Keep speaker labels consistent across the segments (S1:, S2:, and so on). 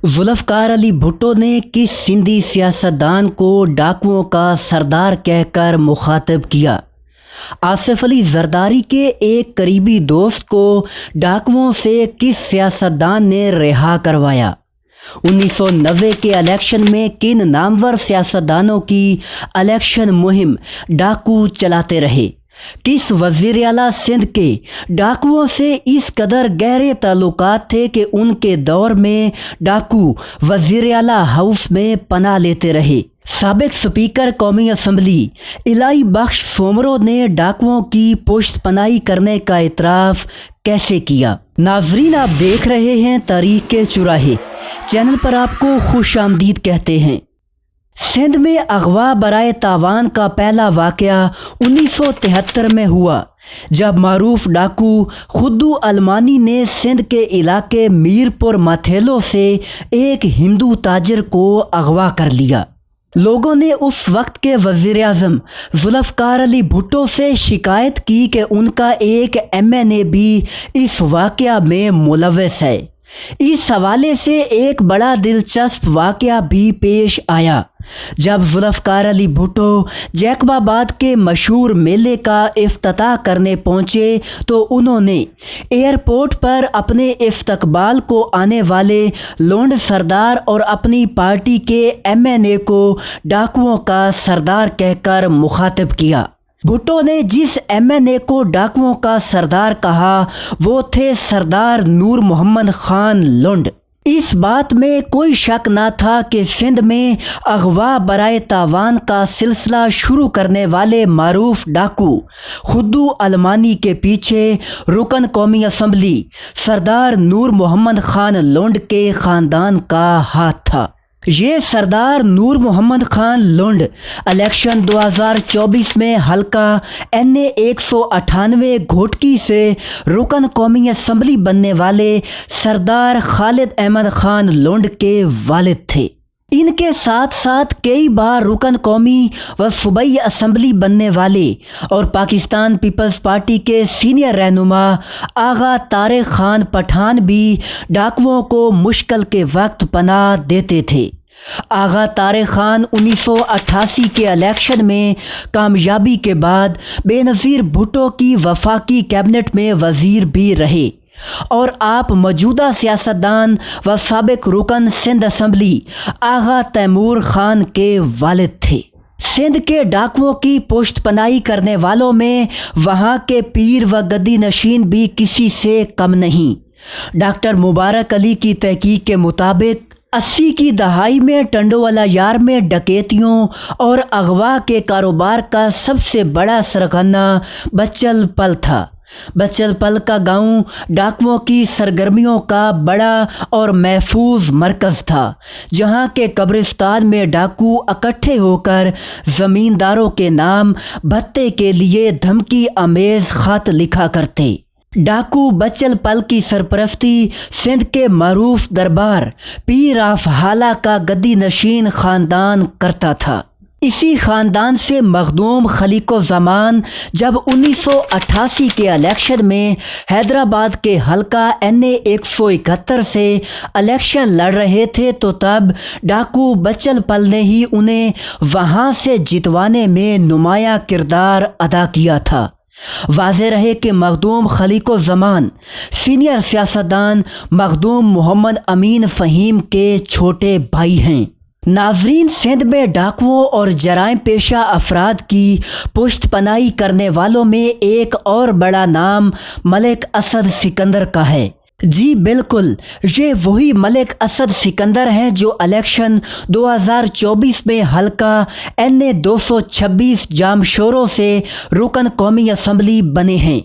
S1: ذوالفقار علی بھٹو نے کس سندھی سیاستدان کو ڈاکوؤں کا سردار کہہ کر مخاطب کیا؟ آصف علی زرداری کے ایک قریبی دوست کو ڈاکوؤں سے کس سیاستدان نے رہا کروایا؟ 1990 کے الیکشن میں کن نامور سیاستدانوں کی الیکشن مہم ڈاکو چلاتے رہے؟ کس وزیر اعلیٰ سندھ کے ڈاکوؤں سے اس قدر گہرے تعلقات تھے کہ ان کے دور میں ڈاکو وزیر اعلیٰ ہاؤس میں پناہ لیتے رہے؟ سابق سپیکر قومی اسمبلی الہی بخش سومرو نے ڈاکوؤں کی پشت پناہی کرنے کا اعتراف کیسے کیا؟ ناظرین، آپ دیکھ رہے ہیں تاریخ کے چوراہے چینل پر آپ کو خوش آمدید کہتے ہیں۔ سندھ میں اغوا برائے تاوان کا پہلا واقعہ 1973 میں ہوا، جب معروف ڈاکو خدو علمانی نے سندھ کے علاقے میرپور ماتھیلو سے ایک ہندو تاجر کو اغوا کر لیا۔ لوگوں نے اس وقت کے وزیر اعظم ذوالفقار علی بھٹو سے شکایت کی کہ ان کا ایک MNA بھی اس واقعہ میں ملوث ہے۔ اس حوالے سے ایک بڑا دلچسپ واقعہ بھی پیش آیا جب ذوالفقار علی بھٹو جیکب آباد کے مشہور میلے کا افتتاح کرنے پہنچے تو انہوں نے ایئرپورٹ پر اپنے استقبال کو آنے والے لونڈ سردار اور اپنی پارٹی کے MNA کو ڈاکوؤں کا سردار کہہ کر مخاطب کیا۔ بھٹو نے جس MNA کو ڈاکوؤں کا سردار کہا وہ تھے سردار نور محمد خان لونڈ۔ اس بات میں کوئی شک نہ تھا کہ سندھ میں اغوا برائے تاوان کا سلسلہ شروع کرنے والے معروف ڈاکو خدو علمانی کے پیچھے رکن قومی اسمبلی سردار نور محمد خان لونڈ کے خاندان کا ہاتھ تھا۔ یہ سردار نور محمد خان لونڈ الیکشن 2024 میں حلقہ NA 198 گھوٹکی سے رکن قومی اسمبلی بننے والے سردار خالد احمد خان لونڈ کے والد تھے۔ ان کے ساتھ ساتھ کئی بار رکن قومی و صوبائی اسمبلی بننے والے اور پاکستان پیپلز پارٹی کے سینئر رہنما آغا طارق خان پٹھان بھی ڈاکوؤں کو مشکل کے وقت پناہ دیتے تھے۔ آغا طارق خان 1988 کے الیکشن میں کامیابی کے بعد بے نظیر بھٹو کی وفاقی کیبنٹ میں وزیر بھی رہے اور آپ موجودہ سیاستدان و سابق رکن سندھ اسمبلی آغا تیمور خان کے والد تھے۔ سندھ کے ڈاکوؤں کی پشت پناہی کرنے والوں میں وہاں کے پیر و گدی نشین بھی کسی سے کم نہیں۔ ڈاکٹر مبارک علی کی تحقیق کے مطابق 80 کی دہائی میں ٹنڈوالہ یار میں ڈکیتیوں اور اغوا کے کاروبار کا سب سے بڑا سرغنہ بچل پل تھا۔ بچل پل کا گاؤں ڈاکوؤں کی سرگرمیوں کا بڑا اور محفوظ مرکز تھا، جہاں کے قبرستان میں ڈاکو اکٹھے ہو کر زمینداروں کے نام بھتے کے لیے دھمکی آمیز خط لکھا کرتے۔ ڈاکو بچل پل کی سرپرستی سندھ کے معروف دربار پیر آف حالہ کا گدی نشین خاندان کرتا تھا۔ اسی خاندان سے مخدوم خلیق الزمان جب 1988 کے الیکشن میں حیدرآباد کے حلقہ NA 171 سے الیکشن لڑ رہے تھے تو تب ڈاکو بچل پل نے ہی انہیں وہاں سے جتوانے میں نمایاں کردار ادا کیا تھا۔ واضح رہے کہ مخدوم خلیق الزمان سینئر سیاستدان مخدوم محمد امین فہیم کے چھوٹے بھائی ہیں۔ ناظرین، سندھ میں ڈاکوؤں اور جرائم پیشہ افراد کی پشت پناہی کرنے والوں میں ایک اور بڑا نام ملک اسد سکندر کا ہے۔ جی بالکل، یہ وہی ملک اسد سکندر ہیں جو الیکشن 2024 میں حلقہ NA 226 جامشورو سے رکن قومی اسمبلی بنے ہیں۔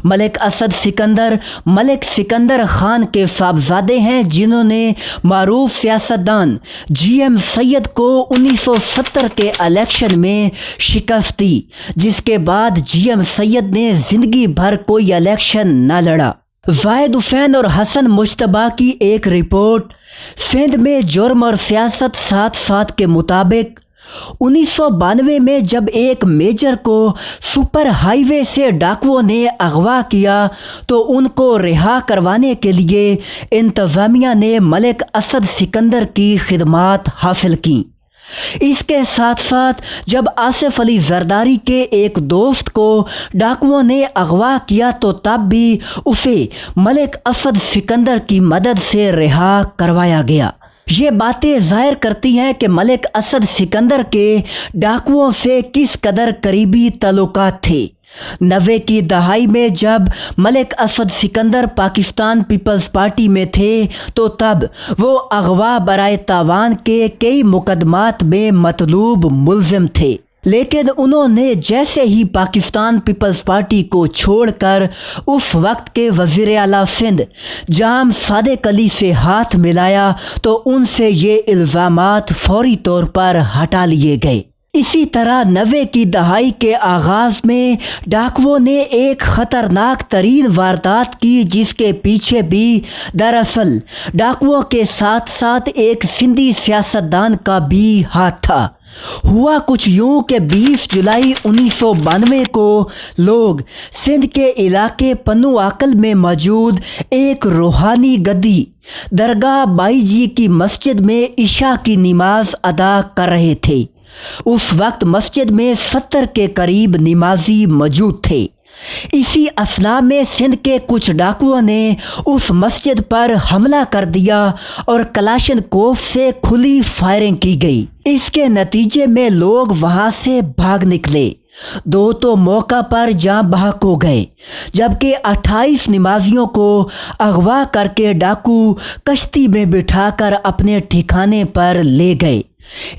S1: ملک اسد سکندر ملک سکندر خان کے صاحبزادے ہیں، جنہوں نے معروف سیاستدان GM سید کو 1970 کے الیکشن میں شکست دی، جس کے بعد GM سید نے زندگی بھر کوئی الیکشن نہ لڑا۔ زاہد حسین اور حسن مجتبیٰ کی ایک رپورٹ سندھ میں جرم اور سیاست ساتھ ساتھ کے مطابق 1992 میں جب ایک میجر کو سپر ہائی وے سے ڈاکوؤں نے اغوا کیا تو ان کو رہا کروانے کے لیے انتظامیہ نے ملک اسد سکندر کی خدمات حاصل کیں۔ اس کے ساتھ ساتھ جب آصف علی زرداری کے ایک دوست کو ڈاکوؤں نے اغوا کیا تو تب بھی اسے ملک اسد سکندر کی مدد سے رہا کروایا گیا۔ یہ باتیں ظاہر کرتی ہیں کہ ملک اسد سکندر کے ڈاکوؤں سے کس قدر قریبی تعلقات تھے۔ 90 کی دہائی میں جب ملک اسد سکندر پاکستان پیپلز پارٹی میں تھے تو تب وہ اغوا برائے تاوان کے کئی مقدمات میں مطلوب ملزم تھے، لیکن انہوں نے جیسے ہی پاکستان پیپلز پارٹی کو چھوڑ کر اس وقت کے وزیر اعلیٰ سندھ جام صادق علی سے ہاتھ ملایا تو ان سے یہ الزامات فوری طور پر ہٹا لیے گئے۔ اسی طرح 90 کی دہائی کے آغاز میں ڈاکوؤں نے ایک خطرناک ترین واردات کی جس کے پیچھے بھی دراصل ڈاکوؤں کے ساتھ ساتھ ایک سندھی سیاستدان کا بھی ہاتھ تھا۔ ہوا کچھ یوں کہ 20 جولائی 1992 کو لوگ سندھ کے علاقے پنو آکل میں موجود ایک روحانی گدی درگاہ بائی جی کی مسجد میں عشاء کی نماز ادا کر رہے تھے۔ اس وقت مسجد میں 70 کے قریب نمازی موجود تھے۔ اسی اثناء میں سندھ کے کچھ ڈاکوؤں نے اس مسجد پر حملہ کر دیا اور کلاشن کوف سے کھلی فائرنگ کی گئی۔ اس کے نتیجے میں لوگ وہاں سے بھاگ نکلے۔ 2 تو موقع پر جاں بحق ہو گئے جبکہ 28 نمازیوں کو اغوا کر کے ڈاکو کشتی میں بٹھا کر اپنے ٹھکانے پر لے گئے۔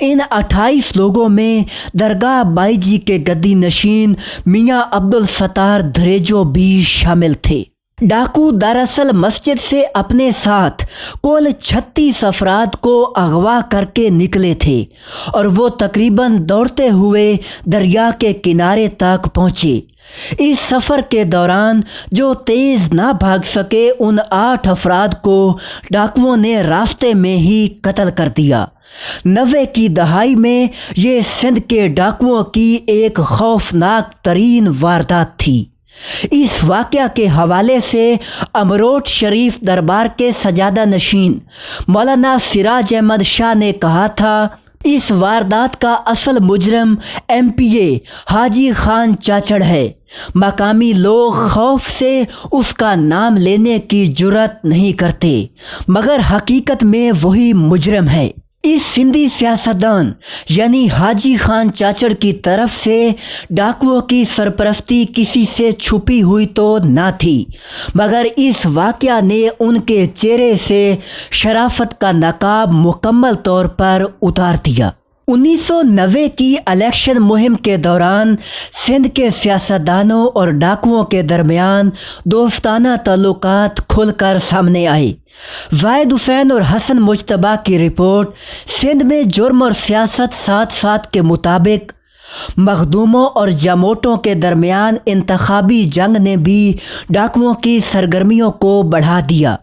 S1: ان 28 لوگوں میں درگاہ بائی جی کے گدی نشین میاں عبدالستار دھریجو بھی شامل تھے۔ ڈاکو دراصل مسجد سے اپنے ساتھ کل 36 افراد کو اغوا کر کے نکلے تھے اور وہ تقریباً دوڑتے ہوئے دریا کے کنارے تک پہنچے۔ اس سفر کے دوران جو تیز نہ بھاگ سکے ان 8 افراد کو ڈاکوؤں نے راستے میں ہی قتل کر دیا۔ 90 کی دہائی میں یہ سندھ کے ڈاکوؤں کی ایک خوفناک ترین واردات تھی۔ اس واقعہ کے حوالے سے امروٹ شریف دربار کے سجادہ نشین مولانا سراج احمد شاہ نے کہا تھا، اس واردات کا اصل مجرم MPA حاجی خان چاچڑ ہے۔ مقامی لوگ خوف سے اس کا نام لینے کی جرات نہیں کرتے مگر حقیقت میں وہی مجرم ہے۔ اس سندھی سیاستدان یعنی حاجی خان چاچڑ کی طرف سے ڈاکوؤں کی سرپرستی کسی سے چھپی ہوئی تو نہ تھی مگر اس واقعہ نے ان کے چہرے سے شرافت کا نقاب مکمل طور پر اتار دیا۔ 1990 کی الیکشن مہم کے دوران سندھ کے سیاستدانوں اور ڈاکوؤں کے درمیان دوستانہ تعلقات کھل کر سامنے آئے۔ زاہد حسین اور حسن مجتبیٰ کی رپورٹ سندھ میں جرم اور سیاست ساتھ ساتھ کے مطابق مخدوموں اور جاموٹوں کے درمیان انتخابی جنگ نے بھی ڈاکوؤں کی سرگرمیوں کو بڑھا دیا۔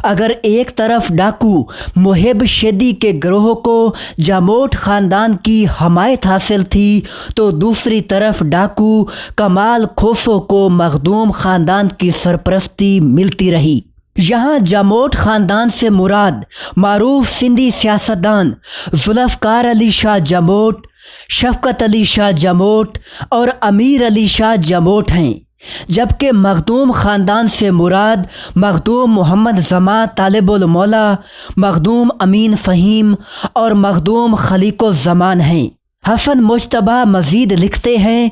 S1: اگر ایک طرف ڈاکو محب شیدی کے گروہ کو جاموٹ خاندان کی حمایت حاصل تھی تو دوسری طرف ڈاکو کمال کھوسو کو مخدوم خاندان کی سرپرستی ملتی رہی۔ یہاں جاموٹ خاندان سے مراد معروف سندھی سیاستدان ذوالفقار علی شاہ جاموٹ، شفقت علی شاہ جاموٹ اور امیر علی شاہ جاموٹ ہیں، جبکہ مخدوم خاندان سے مراد مخدوم محمد زمان طالب المولا، مخدوم امین فہیم اور مخدوم خلیق الزمان ہیں۔ حسن مجتبیٰ مزید لکھتے ہیں،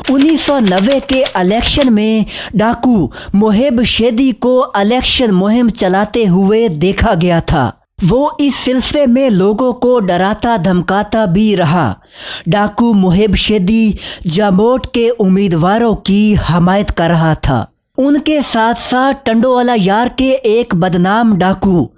S1: 1990 کے الیکشن میں ڈاکو محب شیدی کو الیکشن مہم چلاتے ہوئے دیکھا گیا تھا۔ وہ اس سلسلے میں لوگوں کو ڈراتا دھمکاتا بھی رہا۔ ڈاکو محب شیدی جاموٹ کے امیدواروں کی حمایت کر رہا تھا۔ ان کے ساتھ ساتھ ٹنڈو والا یار کے ایک بدنام ڈاکو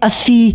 S1: 80